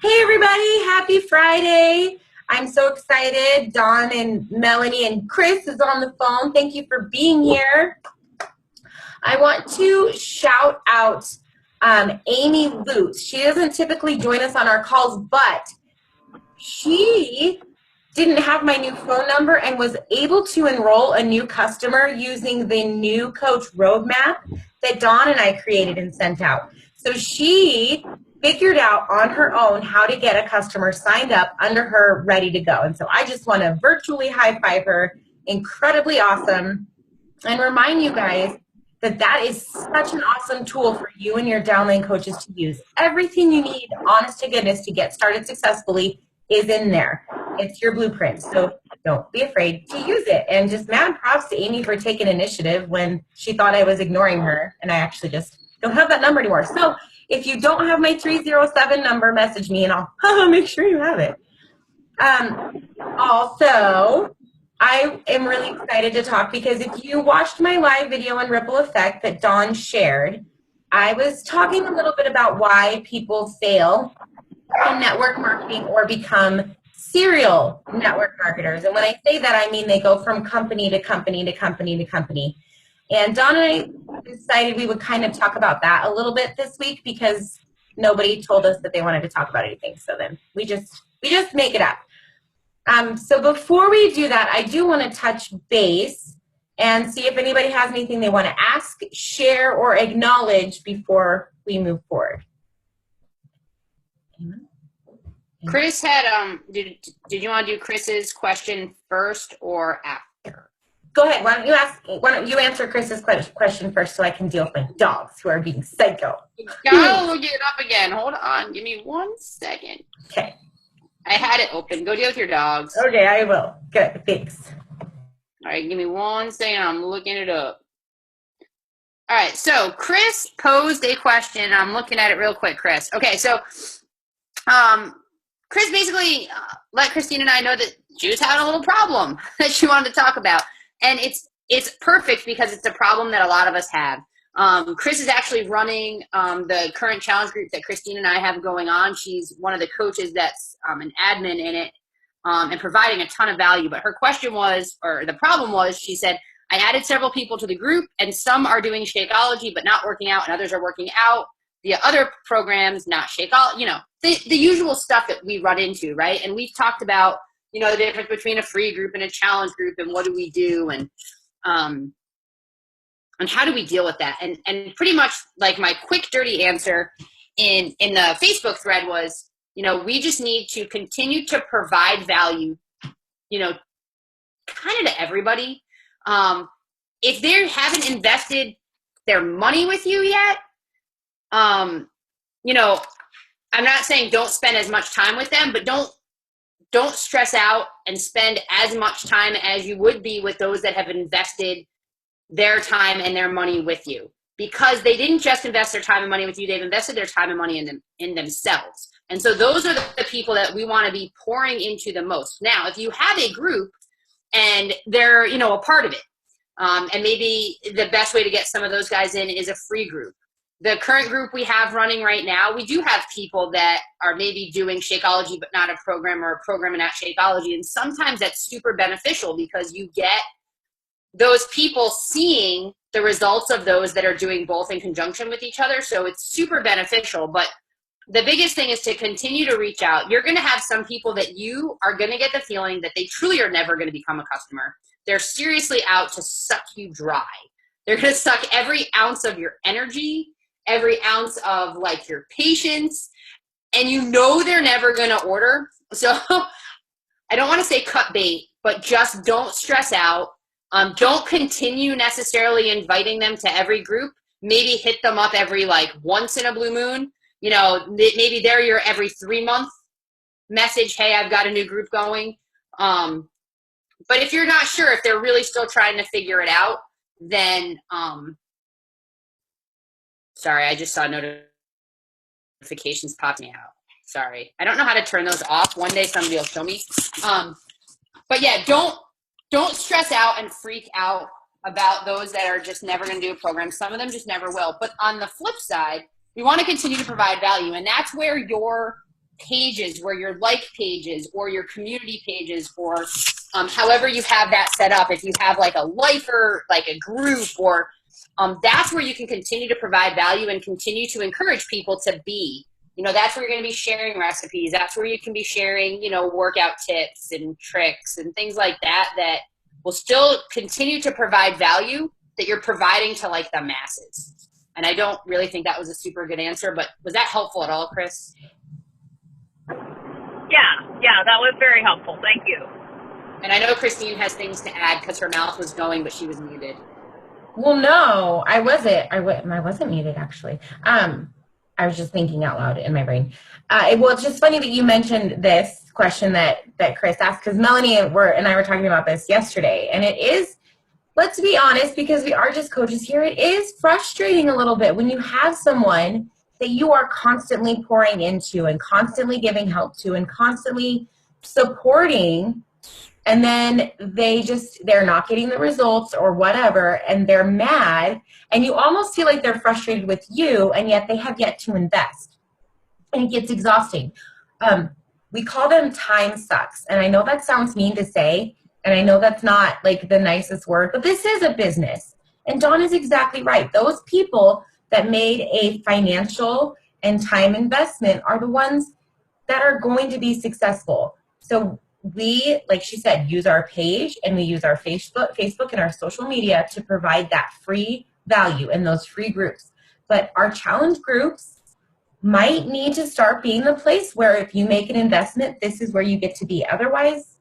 Hey everybody, happy Friday. I'm so excited. Dawn and Melanie and Chris is on the phone. Thank you for being here. I want to shout out Amy Lutz. She doesn't typically join us on our calls, but she didn't have my new phone number and was able to enroll a new customer using the new coach roadmap that Dawn and I created and sent out. So she figured out on her own how to get a customer signed up under her, ready to go. And so I just want to virtually high five her. Incredibly awesome. And remind you guys that that is such an awesome tool for you and your downline coaches to use. Everything you need, honest to goodness, to get started successfully is in there. It's your blueprint. So don't be afraid to use it. And just mad props to Amy for taking initiative when she thought I was ignoring her. And I actually just don't have that number anymore. So if you don't have my 307 number, message me and I'll make sure you have it. Also, I am really excited to talk because if you watched my live video on Ripple Effect that Dawn shared, I was talking a little bit about why people fail in network marketing or become serial network marketers. And when I say that, I mean they go from company to company to company to company. And Dawn and I decided we would kind of talk about that a little bit this week because nobody told us that they wanted to talk about anything. So then we just make it up. So before we do that, I do want to touch base and see if anybody has anything they want to ask, share, or acknowledge before we move forward. Chris had did you want to do Chris's question first or after? Go ahead. Why don't you answer Chris's question first so I can deal with my dogs who are being psycho. Gotta look it up again. Hold on. Give me 1 second. Okay. I had it open. Go deal with your dogs. Okay, I will. Good. Thanks. All right, give me 1 second. I'm looking it up. All right, so Chris posed a question. I'm looking at it real quick, Chris. Okay, so Chris basically let Christine and I know that she was having a little problem that she wanted to talk about. And it's perfect because it's a problem that a lot of us have. Chris is actually running the current challenge group that Christine and I have going on. She's one of the coaches that's an admin in it and providing a ton of value. But her question was, or the problem was, she said, I added several people to the group and some are doing Shakeology but not working out and others are working out via other programs, not Shakeology, the usual stuff that we run into, right? And we've talked about the difference between a free group and a challenge group and what do we do and how do we deal with that? And pretty much like my quick, dirty answer in the Facebook thread was, we just need to continue to provide value, kind of to everybody. If they haven't invested their money with you yet, I'm not saying don't spend as much time with them, but don't stress out and spend as much time as you would be with those that have invested their time and their money with you, because they didn't just invest their time and money with you. They've invested their time and money in themselves. And so those are the people that we want to be pouring into the most. Now, if you have a group and they're, a part of it, and maybe the best way to get some of those guys in is a free group. The current group we have running right now, we do have people that are maybe doing Shakeology but not a program, or a program and not Shakeology. And sometimes that's super beneficial because you get those people seeing the results of those that are doing both in conjunction with each other. So it's super beneficial. But the biggest thing is to continue to reach out. You're going to have some people that you are going to get the feeling that they truly are never going to become a customer. They're seriously out to suck you dry. They're going to suck every ounce of your energy, every ounce of like your patience, and they're never going to order. So I don't want to say cut bait, but just don't stress out. Don't continue necessarily inviting them to every group. Maybe hit them up every once in a blue moon. Maybe they're your every 3-month message. Hey, I've got a new group going. But if you're not sure, if they're really still trying to figure it out, then sorry, I just saw notifications pop me out. Sorry. I don't know how to turn those off. One day somebody will show me. But yeah, don't stress out and freak out about those that are just never going to do a program. Some of them just never will. But on the flip side, we want to continue to provide value. And that's where your pages where your like pages or your community pages or however you have that set up, if you have like a lifer, like a group, or that's where you can continue to provide value and continue to encourage people to be. That's where you're going to be sharing recipes. That's where you can be sharing, workout tips and tricks and things like that will still continue to provide value that you're providing to like the masses. And I don't really think that was a super good answer, but was that helpful at all, Chris? Yeah, that was very helpful. Thank you. And I know Christine has things to add because her mouth was going, but she was muted. Well, no, I wasn't muted actually. I was just thinking out loud in my brain. Well, it's just funny that you mentioned this question that Chris asked, because Melanie and I were talking about this yesterday, and it is, let's be honest, because we are just coaches here, it is frustrating a little bit when you have someone that you are constantly pouring into and constantly giving help to and constantly supporting, and then they're not getting the results or whatever, and they're mad, and you almost feel like they're frustrated with you, and yet they have yet to invest. And it gets exhausting. We call them time sucks. And I know that sounds mean to say, and I know that's not like the nicest word, but this is a business. And Dawn is exactly right. Those people that made a financial and time investment are the ones that are going to be successful. So we, like she said, use our page and we use our Facebook and our social media to provide that free value in those free groups. But our challenge groups might need to start being the place where if you make an investment, this is where you get to be. Otherwise,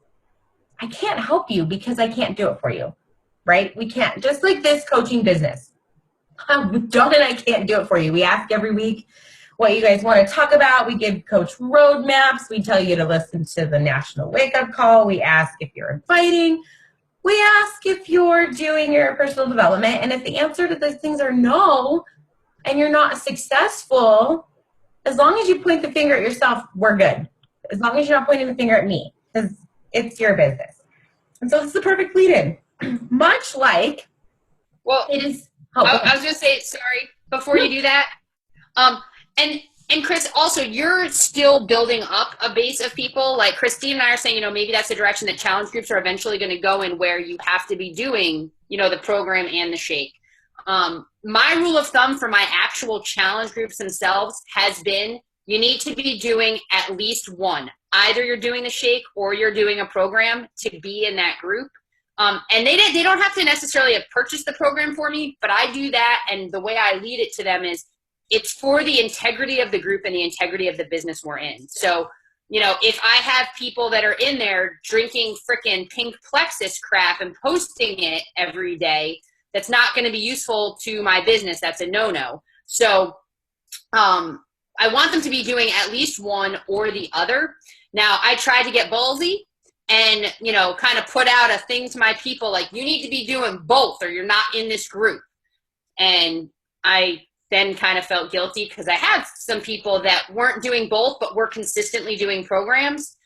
I can't help you because I can't do it for you, right? We can't. Just like this coaching business. Dawn and I can't do it for you. We ask every week what you guys want to talk about. We give coach roadmaps. We tell you to listen to the National Wake Up Call. We ask if you're inviting. We ask if you're doing your personal development. And if the answer to those things are no, and you're not successful, as long as you point the finger at yourself, we're good. As long as you're not pointing the finger at me, because it's your business. And so this is the perfect lead-in. Much like it is. I was going to say, sorry, before you do that. And Chris, also, you're still building up a base of people. Like Christine and I are saying, maybe that's the direction that challenge groups are eventually going to go in, where you have to be doing, the program and the shake. My rule of thumb for my actual challenge groups themselves has been, you need to be doing at least one. Either you're doing the shake or you're doing a program to be in that group. And they don't have to necessarily have purchased the program for me, but I do that. And the way I lead it to them is it's for the integrity of the group and the integrity of the business we're in. So, if I have people that are in there drinking frickin' pink Plexus crap and posting it every day, that's not going to be useful to my business. That's a no-no. So I want them to be doing at least one or the other. Now, I try to get ballsy and, kind of put out a thing to my people, like, you need to be doing both or you're not in this group. And I then kind of felt guilty because I had some people that weren't doing both, but were consistently doing programs.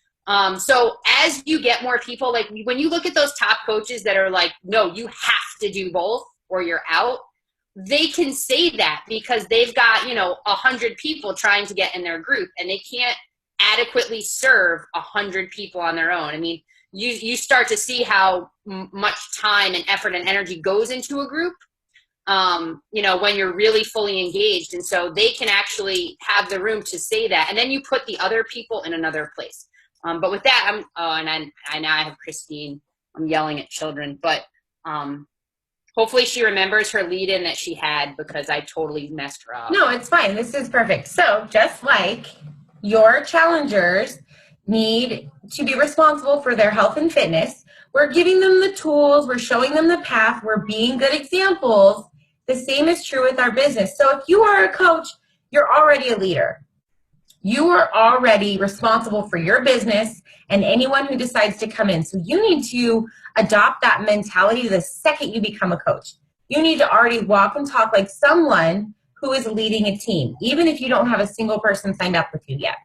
So as you get more people, like when you look at those top coaches that are like, no, you have to do both or you're out, they can say that because they've got, 100 people trying to get in their group and they can't adequately serve 100 people on their own. I mean, you start to see how much time and effort and energy goes into a group, when you're really fully engaged. And so they can actually have the room to say that. And then you put the other people in another place. But with that, I now have Christine. I'm yelling at children, but hopefully she remembers her lead-in that she had because I totally messed her up. No, it's fine. This is perfect. So just like your challengers need to be responsible for their health and fitness, we're giving them the tools, we're showing them the path, we're being good examples. The same is true with our business. So if you are a coach, you're already a leader. You are already responsible for your business and anyone who decides to come in. So you need to adopt that mentality the second you become a coach. You need to already walk and talk like someone who is leading a team, even if you don't have a single person signed up with you yet.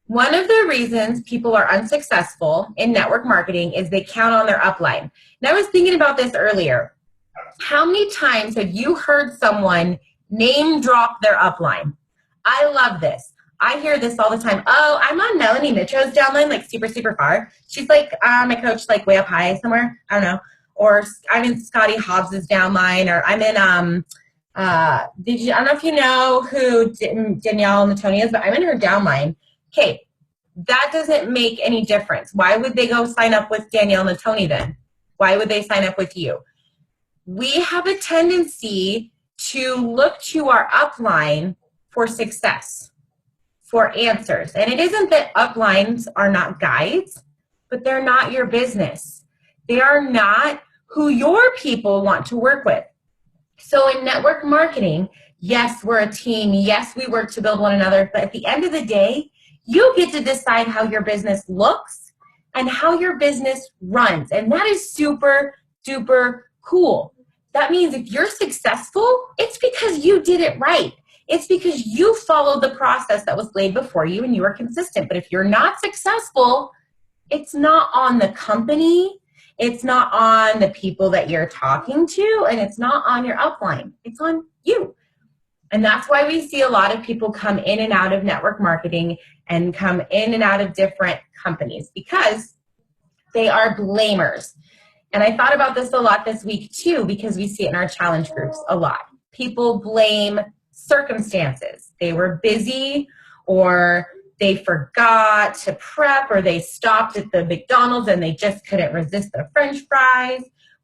One of the reasons people are unsuccessful in network marketing is they count on their upline. And I was thinking about this earlier. How many times have you heard someone name drop their upline? I love this. I hear this all the time. Oh, I'm on Melanie Mitro's downline, like super, super far. She's like my coach, like way up high somewhere. I don't know. Or I'm in Scotty Hobbs's downline, or I'm in I don't know if you know who Danielle Natoni is, but I'm in her downline. Okay, that doesn't make any difference. Why would they go sign up with Danielle Natoni then? Why would they sign up with you? We have a tendency to look to our upline for success, for answers. And it isn't that uplines are not guides, but they're not your business. They are not who your people want to work with. So in network marketing, yes, we're a team. Yes, we work to build one another. But at the end of the day, you get to decide how your business looks and how your business runs. And that is super duper cool. That means if you're successful, it's because you did it right. It's because you followed the process that was laid before you and you were consistent. But if you're not successful, it's not on the company. It's not on the people that you're talking to, and it's not on your upline. It's on you. And that's why we see a lot of people come in and out of network marketing and come in and out of different companies because they are blamers. And I thought about this a lot this week too, because we see it in our challenge groups a lot. People blame circumstances. They were busy, or they forgot to prep, or they stopped at the McDonald's and they just couldn't resist the French fries.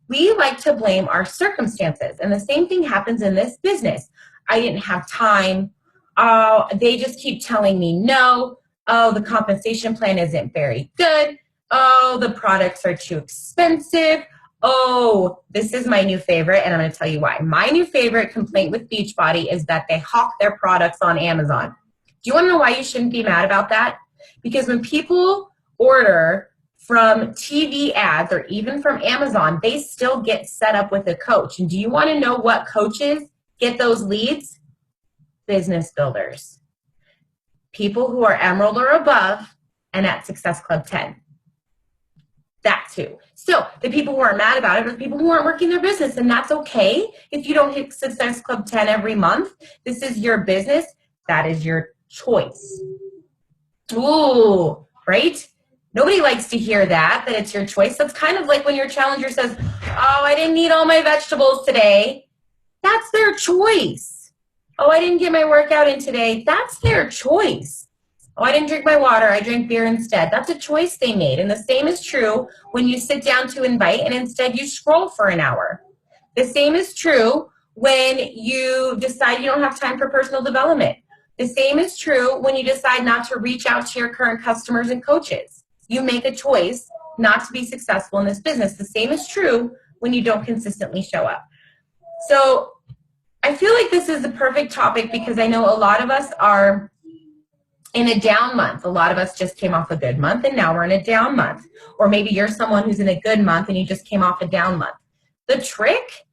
We like to blame our circumstances. And the same thing happens in this business. I didn't have time. Oh, they just keep telling me no. Oh, the compensation plan isn't very good. Oh, the products are too expensive. Oh, this is my new favorite, and I'm going to tell you why. My new favorite complaint with Beachbody is that they hawk their products on Amazon. Do you want to know why you shouldn't be mad about that? Because when people order from TV ads or even from Amazon, they still get set up with a coach. And do you want to know what coaches get those leads? Business builders. People who are Emerald or above and at Success Club 10. That too. So the people who are mad about it are the people who aren't working their business, and that's okay. If you don't hit Success Club 10 every month, this is your business. That is your choice. Ooh, right? Nobody likes to hear that it's your choice. That's kind of like when your challenger says, oh, I didn't eat all my vegetables today. That's their choice. Oh, I didn't get my workout in today. That's their choice. Oh, I didn't drink my water. I drank beer instead. That's a choice they made. And the same is true when you sit down to invite and instead you scroll for an hour. The same is true when you decide you don't have time for personal development. The same is true when you decide not to reach out to your current customers and coaches. You make a choice not to be successful in this business. The same is true when you don't consistently show up. So I feel like this is the perfect topic because I know a lot of us are in a down month. A lot of us just came off a good month and now we're in a down month. Or maybe you're someone who's in a good month and you just came off a down month. The trick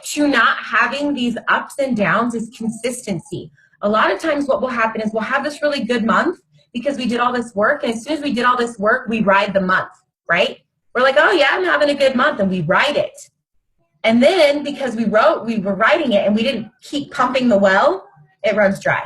to not having these ups and downs is consistency. A lot of times what will happen is we'll have this really good month because we did all this work, and as soon as we did all this work, we ride the month, right? We're like, oh yeah, I'm having a good month, and we ride it. And then because we were riding it and we didn't keep pumping the well, it runs dry.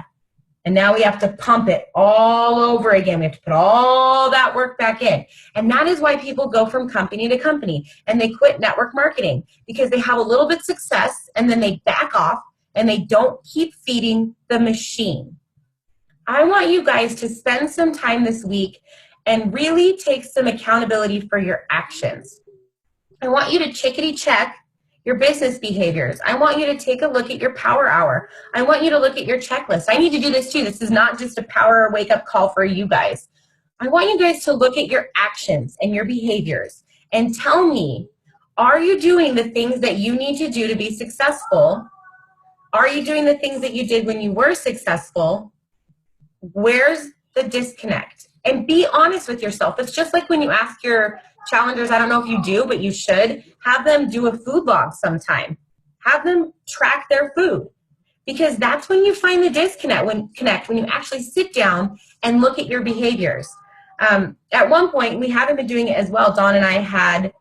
And now we have to pump it all over again. We have to put all that work back in. And that is why people go from company to company and they quit network marketing, because they have a little bit of success and then they back off and they don't keep feeding the machine. I want you guys to spend some time this week and really take some accountability for your actions. I want you to chickadee check your business behaviors. I want you to take a look at your power hour. I want you to look at your checklist. I need to do this too. This is not just a power wake up call for you guys. I want you guys to look at your actions and your behaviors and tell me, are you doing the things that you need to do to be successful? Are you doing the things that you did when you were successful? Where's the disconnect? And be honest with yourself. It's just like when you ask your challengers, I don't know if you do, but you should, have them do a food log sometime. Have them track their food, because that's when you find the disconnect, when you actually sit down and look at your behaviors. At one point, we haven't been doing it as well. Dawn and I had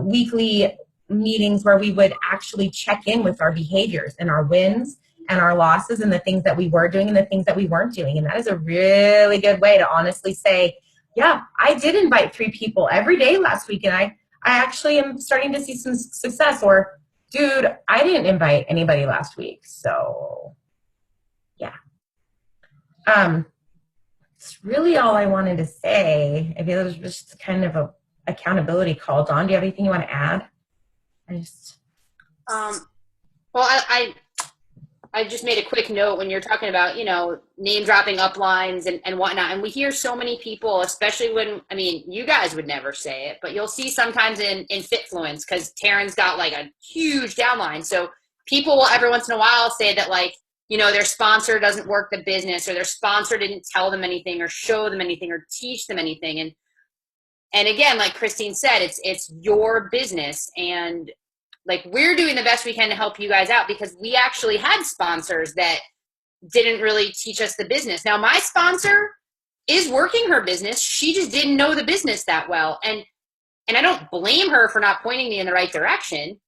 weekly meetings where we would actually check in with our behaviors and our wins and our losses and the things that we were doing and the things that we weren't doing. And that is a really good way to honestly say, yeah, I did invite 3 people every day last week, and I actually am starting to see some success. Or, dude, I didn't invite anybody last week. So, yeah. It's really all I wanted to say. I feel it was just kind of a accountability call. Dawn, do you have anything you want to add? Well, I just made a quick note when you're talking about, name dropping uplines and whatnot. And we hear so many people, especially when, you guys would never say it, but you'll see sometimes in Fitfluence, because Taryn's got like a huge downline. So people will every once in a while say that their sponsor doesn't work the business, or their sponsor didn't tell them anything or show them anything or teach them anything. And again, like Christine said, it's your business, and we're doing the best we can to help you guys out, because we actually had sponsors that didn't really teach us the business. Now, my sponsor is working her business. She just didn't know the business that well. And I don't blame her for not pointing me in the right direction.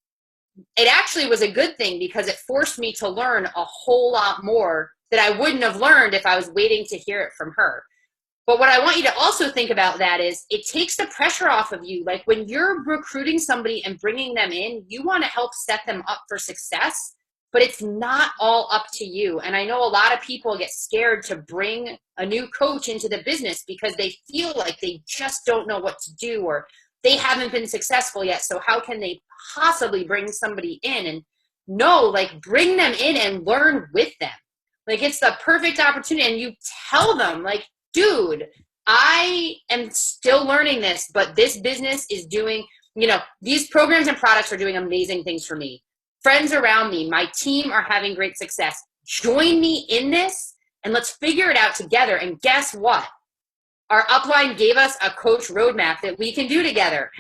It actually was a good thing, because it forced me to learn a whole lot more that I wouldn't have learned if I was waiting to hear it from her. But what I want you to also think about that is it takes the pressure off of you. Like when you're recruiting somebody and bringing them in, you want to help set them up for success, but it's not all up to you. And I know a lot of people get scared to bring a new coach into the business because they feel like they just don't know what to do, or they haven't been successful yet. So how can they possibly bring somebody in? And no, bring them in and learn with them. It's the perfect opportunity. And you tell them dude, I am still learning this, but this business is doing, these programs and products are doing amazing things for me. Friends around me, my team are having great success. Join me in this and let's figure it out together. And guess what? Our upline gave us a coach roadmap that we can do together.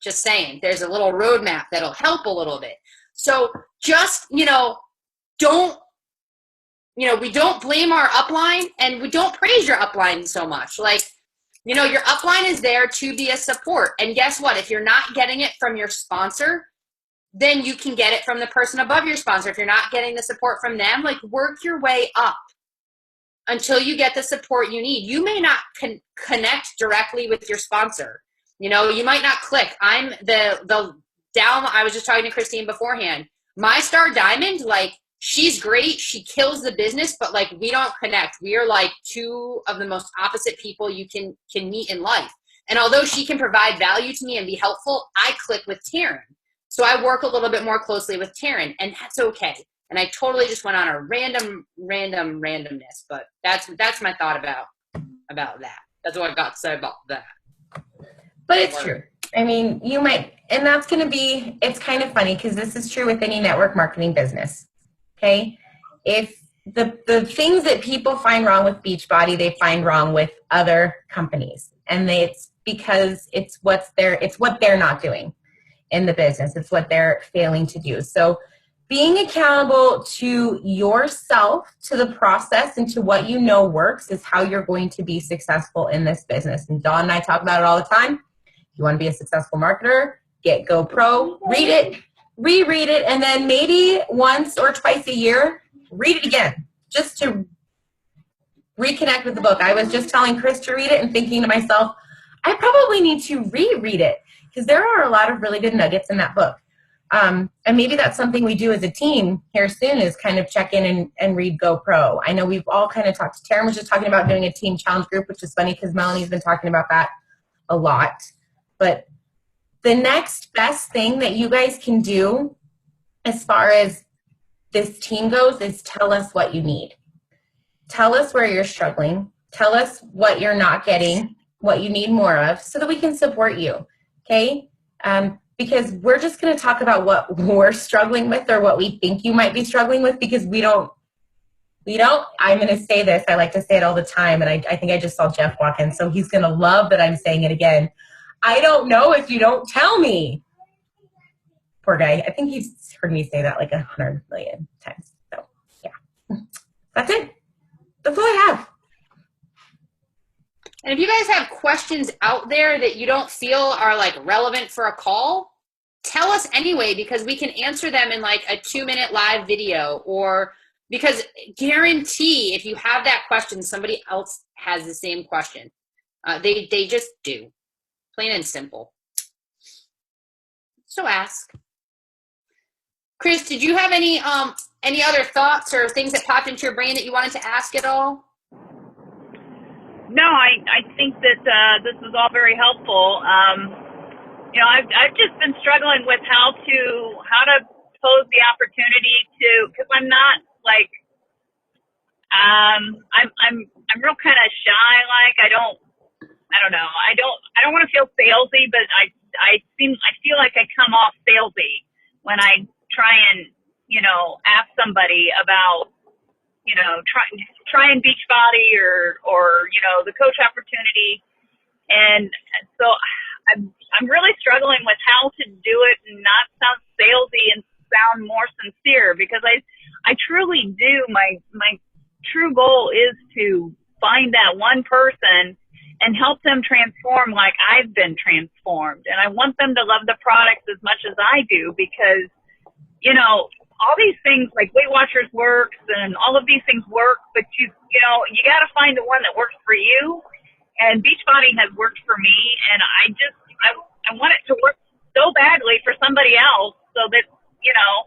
Just saying, there's a little roadmap that'll help a little bit. So just, we don't blame our upline, and we don't praise your upline so much. Your upline is there to be a support. And guess what? If you're not getting it from your sponsor, then you can get it from the person above your sponsor. If you're not getting the support from them, work your way up until you get the support you need. You may not connect directly with your sponsor. You might not click. I'm the down. I was just talking to Christine beforehand. My star diamond, she's great. She kills the business, but we don't connect. We are two of the most opposite people you can meet in life. And although she can provide value to me and be helpful, I click with Taryn. So I work a little bit more closely with Taryn, and that's okay. And I totally just went on a randomness, but that's my thought about that. That's what I've got to say about that. But it's true. You might, and that's going to be, it's kind of funny because this is true with any network marketing business. Okay. If the things that people find wrong with Beachbody, they find wrong with other companies. And it's because it's what they're not doing in the business. It's what they're failing to do. So being accountable to yourself, to the process, and to what you know works is how you're going to be successful in this business. And Dawn and I talk about it all the time. If you want to be a successful marketer, get GoPro, read it, reread it, and then maybe once or twice a year, read it again, just to reconnect with the book. I was just telling Chris to read it and thinking to myself, I probably need to reread it because there are a lot of really good nuggets in that book. And maybe that's something we do as a team here soon is kind of check in and read GoPro. I know we've all kind of talked. Taryn was just talking about doing a team challenge group, which is funny because Melanie's been talking about that a lot. But the next best thing that you guys can do as far as this team goes is tell us what you need. Tell us where you're struggling. Tell us what you're not getting, what you need more of, so that we can support you, okay? Because we're just going to talk about what we're struggling with or what we think you might be struggling with because we don't, I'm going to say this. I like to say it all the time, and I think I just saw Jeff walk in, so he's going to love that I'm saying it again. I don't know if you don't tell me. Poor guy. I think he's heard me say that 100 million times. So, yeah. That's it. That's all I have. And if you guys have questions out there that you don't feel are relevant for a call, tell us anyway, because we can answer them in like a 2-minute live video, or because guarantee if you have that question, somebody else has the same question. They just do, plain and simple. So ask. Chris, did you have any other thoughts or things that popped into your brain that you wanted to ask at all? No, I think that this is all very helpful. You know, I've just been struggling with how to pose the opportunity to, because I'm not like I'm real kind of shy. Like I don't know. I don't want to feel salesy, but I feel like I come off salesy when I try and, you know, ask somebody about, you know, trying Beachbody or, you know, the coach opportunity. And so I'm really struggling with how to do it and not sound salesy and sound more sincere, because I truly do. My true goal is to find that one person and help them transform like I've been transformed. And I want them to love the products as much as I do, because, you know, all these things like Weight Watchers works and all of these things work, but you know, you got to find the one that works for you. And Beachbody has worked for me, and I want it to work so badly for somebody else so that, you know,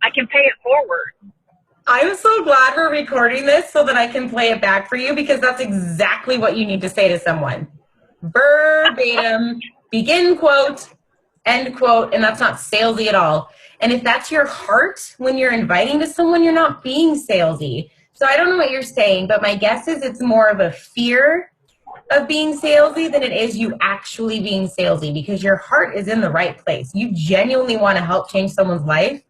I can pay it forward. I'm so glad we're recording this so that I can play it back for you, because that's exactly what you need to say to someone. Verbatim, begin quote, end quote, and that's not salesy at all. And if that's your heart when you're inviting to someone, you're not being salesy. So I don't know what you're saying, but my guess is it's more of a fear of being salesy than it is you actually being salesy, because your heart is in the right place. You genuinely want to help change someone's life.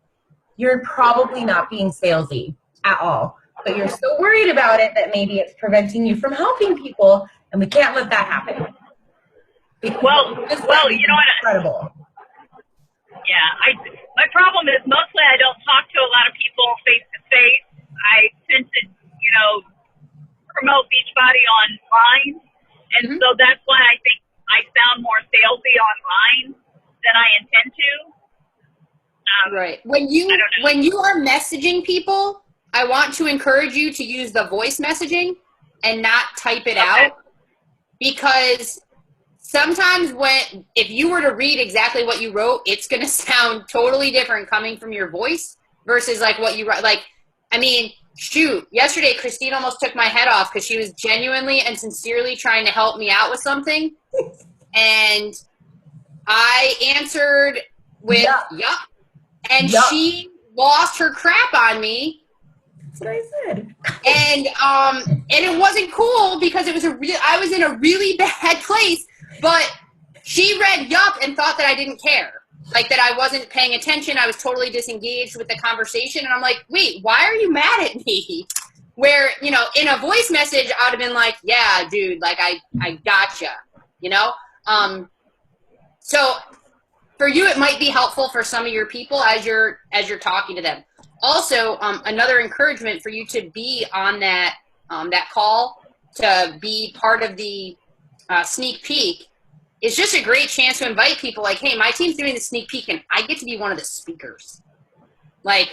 You're probably not being salesy at all, but you're so worried about it that maybe it's preventing you from helping people, and we can't let that happen. Well, you know what? Incredible. Yeah, my problem is mostly I don't talk to a lot of people face to face. I tend to, you know, promote Beachbody online, and so that's why I think I sound more salesy online than I intend to. Right. When you are messaging people, I want to encourage you to use the voice messaging and not type it out, because sometimes if you were to read exactly what you wrote, it's going to sound totally different coming from your voice versus like what you write. Like, I mean, shoot, yesterday Christine almost took my head off because she was genuinely and sincerely trying to help me out with something. And I answered with, yup. And she lost her crap on me. That's what I said. And it wasn't cool because I was in a really bad place, but she read yup and thought that I didn't care. Like that I wasn't paying attention. I was totally disengaged with the conversation. And I'm like, wait, why are you mad at me? Where, you know, in a voice message, I would have been like, yeah, dude, like I gotcha, you know? So for you, it might be helpful for some of your people as you're talking to them. Also, another encouragement for you to be on that call, to be part of the sneak peek, is just a great chance to invite people like, hey, my team's doing the sneak peek and I get to be one of the speakers. Like,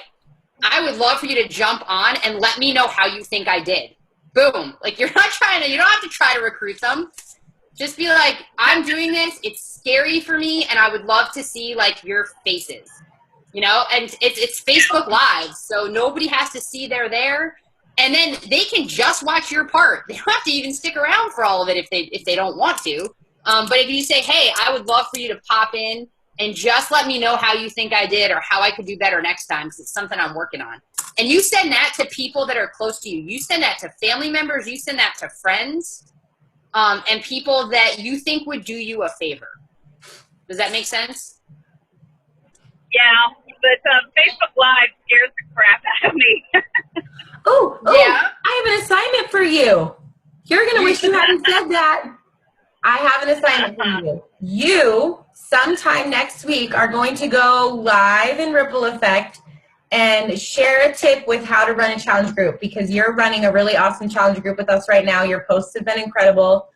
I would love for you to jump on and let me know how you think I did. Boom. Like, you don't have to try to recruit them. Just be like, I'm doing this. It's scary for me, and I would love to see like your faces, you know. And it's Facebook Live, so nobody has to see they're there, and then they can just watch your part. They don't have to even stick around for all of it if they don't want to. But if you say, hey, I would love for you to pop in and just let me know how you think I did or how I could do better next time, because it's something I'm working on. And you send that to people that are close to you. You send that to family members. You send that to friends. And people that you think would do you a favor. Does that make sense? Yeah, but Facebook Live scares the crap out of me. Yeah. I have an assignment for you. You're going to wish you hadn't said that. I have an assignment for you. You, sometime next week, are going to go live in Ripple Effect and share a tip with how to run a challenge group, because you're running a really awesome challenge group with us right now. Your posts have been incredible.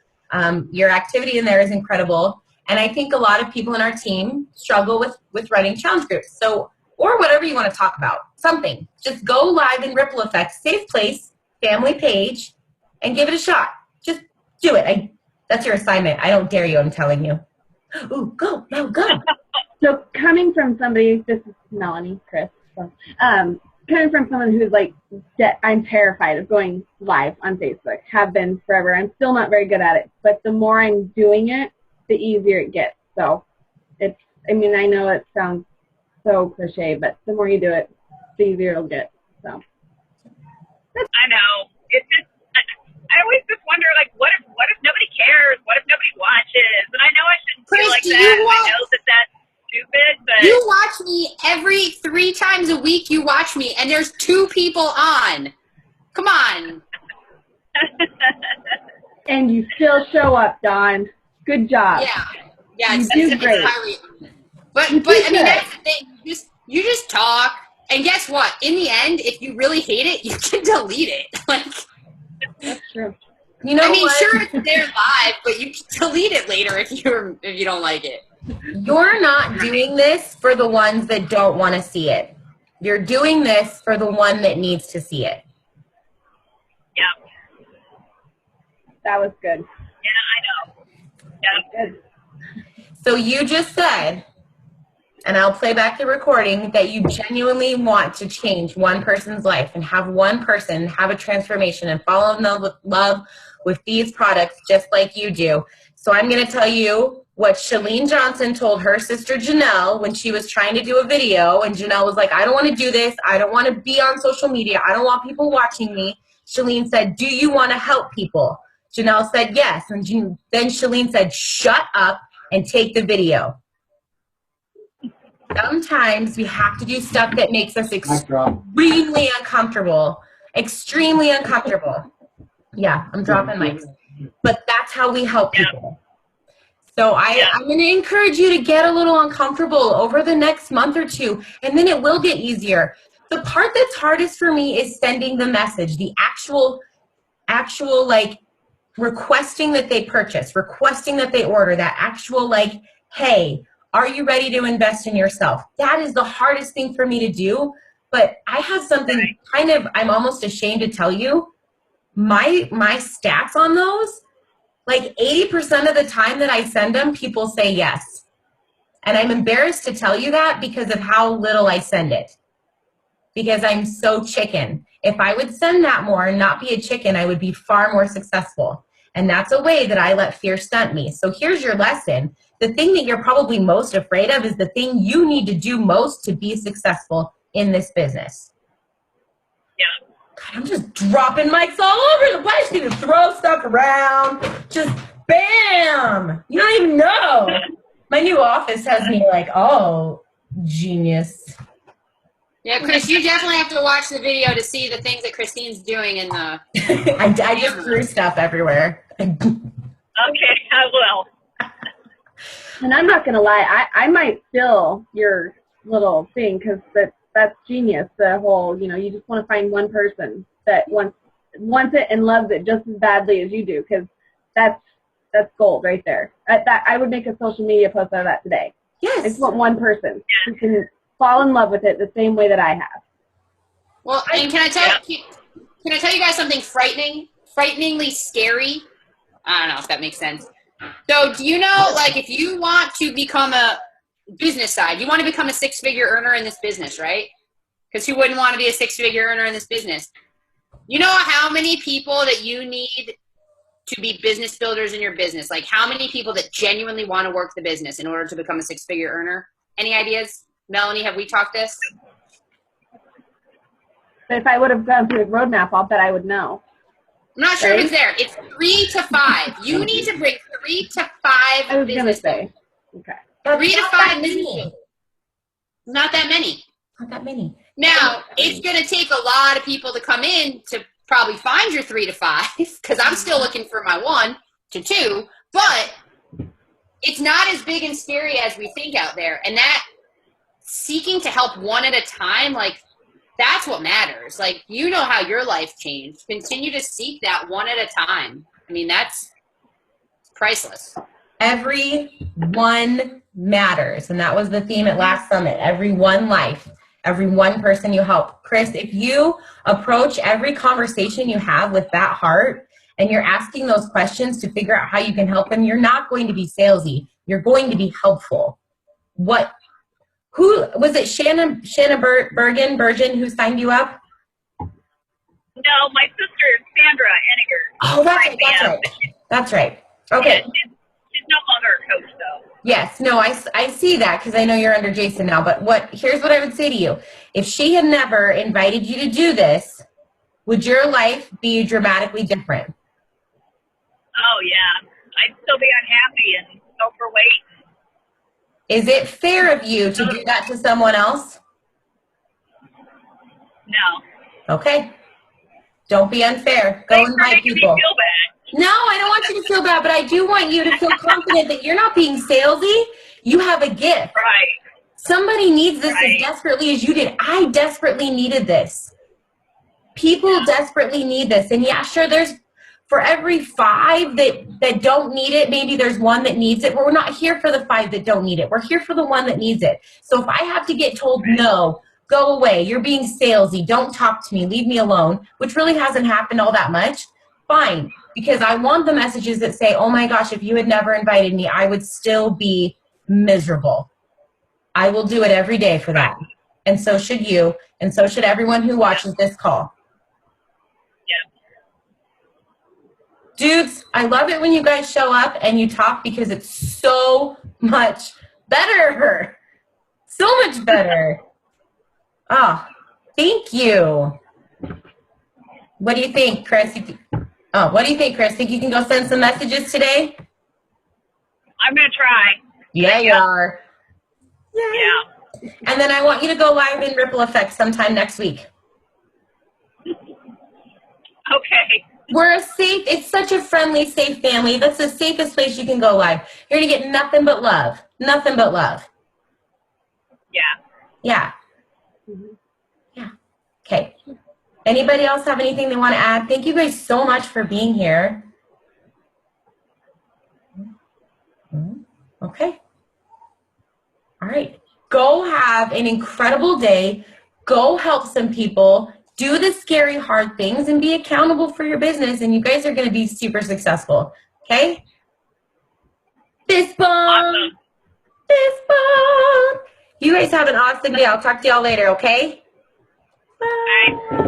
Your activity in there is incredible. And I think a lot of people in our team struggle with running challenge groups. So, or whatever you want to talk about, something. Just go live in Ripple Effect, safe place, family page, and give it a shot. Just do it. That's your assignment. I don't dare you, I'm telling you. Ooh, go, no, go. So coming from somebody, this is Melanie, Chris, so, coming from someone who's like, I'm terrified of going live on Facebook, have been forever. I'm still not very good at it, but the more I'm doing it, the easier it gets. So it's, I mean, I know it sounds so cliche, but the more you do it, the easier it'll get. So. I know. It's just, I always just wonder, like, what if nobody cares? What if nobody watches? And I know I shouldn't feel Chris, like do that. you I know that that's stupid, but You watch me every 3 times a week. You watch me, and there's 2 people on. Come on. And you still show up, Dawn. Good job. Yeah. You do great. But You I do mean, good. that's the thing. You just talk, and guess what? In the end, if you really hate it, you can delete it. Like, That's true. You know I mean, what? sure, it's there live, but you can delete it later if you don't like it. You're not doing this for the ones that don't want to see it. You're doing this for the one that needs to see it. yeah, That was good. I know. Yeah. Good. So you just said, and I'll play back the recording, that you genuinely want to change one person's life and have one person have a transformation and fall in love with these products just like you do. So I'm going to tell you what Chalene Johnson told her sister Janelle when she was trying to do a video, and Janelle was like, I don't want to do this. I don't want to be on social media. I don't want people watching me. Chalene said, do you want to help people? Janelle said, yes. And then Chalene said, shut up and take the video. Sometimes we have to do stuff that makes us extremely uncomfortable. Extremely uncomfortable. Yeah, I'm dropping mics. But that's how we help people. So I'm going to encourage you to get a little uncomfortable over the next month or 2, and then it will get easier. The part that's hardest for me is sending the message, the actual like requesting that they purchase, requesting that they order, that actual like, hey, are you ready to invest in yourself? That is the hardest thing for me to do. But I have something kind of, I'm almost ashamed to tell you, my stats on those, like 80% of the time that I send them, people say yes. And I'm embarrassed to tell you that because of how little I send it. Because I'm so chicken. If I would send that more and not be a chicken, I would be far more successful. And that's a way that I let fear stunt me. So here's your lesson. The thing that you're probably most afraid of is the thing you need to do most to be successful in this business. Yeah. God, I'm just dropping mics all over the place. I just need to throw stuff around. Just bam. You don't even know. My new office has me like, oh, genius. Yeah, Chris, you definitely have to watch the video to see the things that Christine's doing in the... I just threw stuff everywhere. Okay, I will. And I'm not going to lie, I might steal your little thing because that's genius. The whole, you just want to find one person that wants it and loves it just as badly as you do, because that's gold right there. I would make a social media post out of that today. Yes. I just want one person who can fall in love with it the same way that I have. Well, and can I tell you guys something frighteningly scary? I don't know if that makes sense. So do you know, like, if you want to become a business side, you want to become a 6-figure earner in this business, right? Because who wouldn't want to be a 6-figure earner in this business? You know how many people that you need to be business builders in your business? Like, how many people that genuinely want to work the business in order to become a 6-figure earner? Any ideas? Melanie, have we talked this? But if I would have gone through the roadmap, I'll bet I would know. I'm not sure if it's there. It's 3 to 5. You need to bring 3 to 5 I was going to business say. Okay. 3 to 5 business. Not that many. Not that many. Now, it's going to take a lot of people to come in to probably find your 3 to 5, because I'm still looking for my 1 to 2, but it's not as big and scary as we think out there. And that seeking to help one at a time, like, that's what matters. Like, you know how your life changed. Continue to seek that one at a time. I mean, that's priceless. Every one matters. And that was the theme at last summit. Every one life, every one person you help. Chris, if you approach every conversation you have with that heart and you're asking those questions to figure out how you can help them, you're not going to be salesy. You're going to be helpful. Who was it? Shanna Bergen who signed you up? No, my sister Sandra Eniger. Oh, that's right. Okay. Yeah, she's no longer a coach though. Yes, no, I see that because I know you're under Jason now. But here's what I would say to you: if she had never invited you to do this, would your life be dramatically different? Oh yeah, I'd still be unhappy and overweight. Is it fair of you to do that to someone else? No. Okay. Don't be unfair. Go Thanks for invite making people. me feel bad. No, I don't want you to feel bad, but I do want you to feel confident that you're not being salesy. You have a gift. Right. Somebody needs this Right. as desperately as you did. I desperately needed this. People desperately need this. And yeah, sure, there's for every 5 that don't need it, maybe there's 1 that needs it. But we're not here for the 5 that don't need it. We're here for the 1 that needs it. So if I have to get told no, go away, you're being salesy, don't talk to me, leave me alone, which really hasn't happened all that much, fine. Because I want the messages that say, oh my gosh, if you had never invited me, I would still be miserable. I will do it every day for that. And so should you, and so should everyone who watches this call. Dudes, I love it when you guys show up and you talk because it's so much better. So much better. Oh, thank you. What do you think, Chris? What do you think, Chris? Think you can go send some messages today? I'm gonna try. Yeah, you are. Yeah. And then I want you to go live in Ripple Effect sometime next week. Okay. We're it's such a friendly, safe family. That's the safest place you can go live. You're going to get nothing but love. Nothing but love. Yeah. Yeah. Yeah. Okay. Anybody else have anything they want to add? Thank you guys so much for being here. Okay. All right. Go have an incredible day. Go help some people. Do the scary, hard things and be accountable for your business, and you guys are going to be super successful. Okay? Fist bump. Awesome. Fist bump. You guys have an awesome day. I'll talk to y'all later, okay? Bye. Bye.